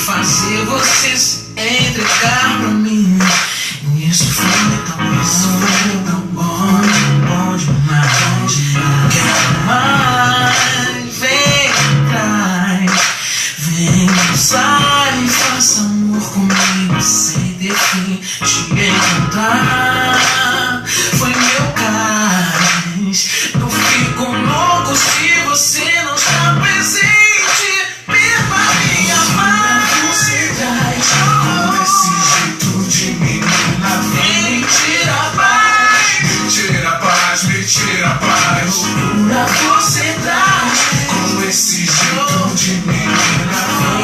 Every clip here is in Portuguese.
Fazer você se entregar pra mim. Isso foi tão bom demais. Quero mais, vem atrás. Vem, sai, faça amor comigo sem ter fim. Te encontrar foi meu cais. Eu fico louco se você não está presente. Mentira, paz. Loucura você traz. Com esse jeito de menina.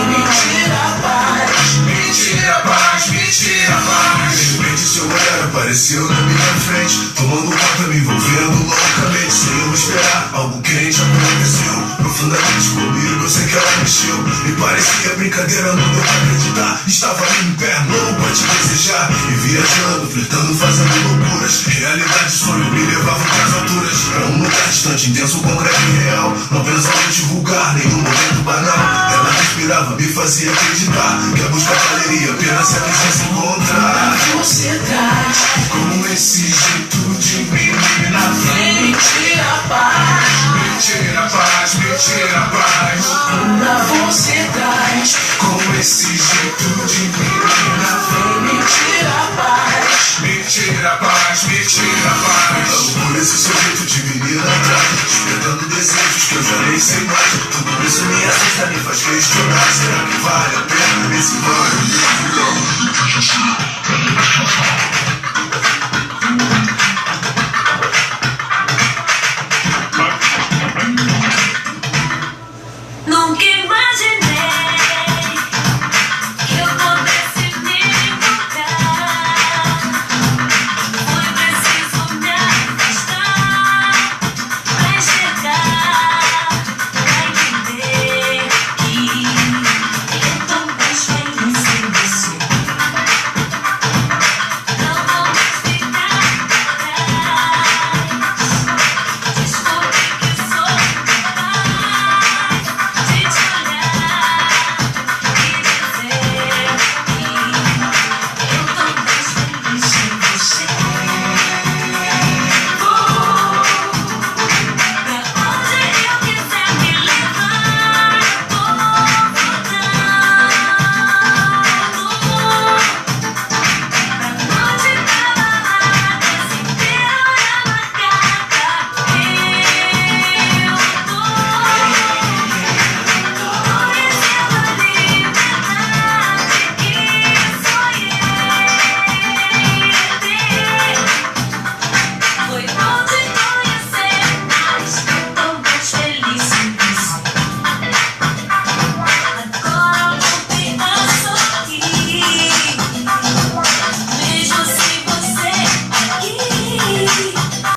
Mentira, paz. Mentira, paz, mentira, paz. De repente seu olhar apareceu na minha frente, tomando conta, me envolvendo loucamente. Sem eu esperar, algo quente aconteceu profundamente comigo, eu sei que ela mexeu. Me parecia brincadeira, não deu pra acreditar. Estava ali em pé, louco pra te desejar. E viajando, flertando, fazendo loucuras. Realidade, sonho me levavam pras alturas. Pra um lugar distante, intenso, concreto e real. Não pensava em divulgar, nenhum momento banal. Ela respirava, me fazia acreditar que a busca valeria apenas se a gente se encontrar. Você traz. Com esse jeito de menina. Mentira, paz. Mentira, paz, mentira, paz. Loucura você traz. Com esse jeito de menina. Mentira, paz. Mentira, paz, mentira, paz. Por esse seu jeito de menina atrás, despertando desejos que eu já nem sei mais. Tudo isso me assusta, me faz questionar. Será que vale a pena esse banho?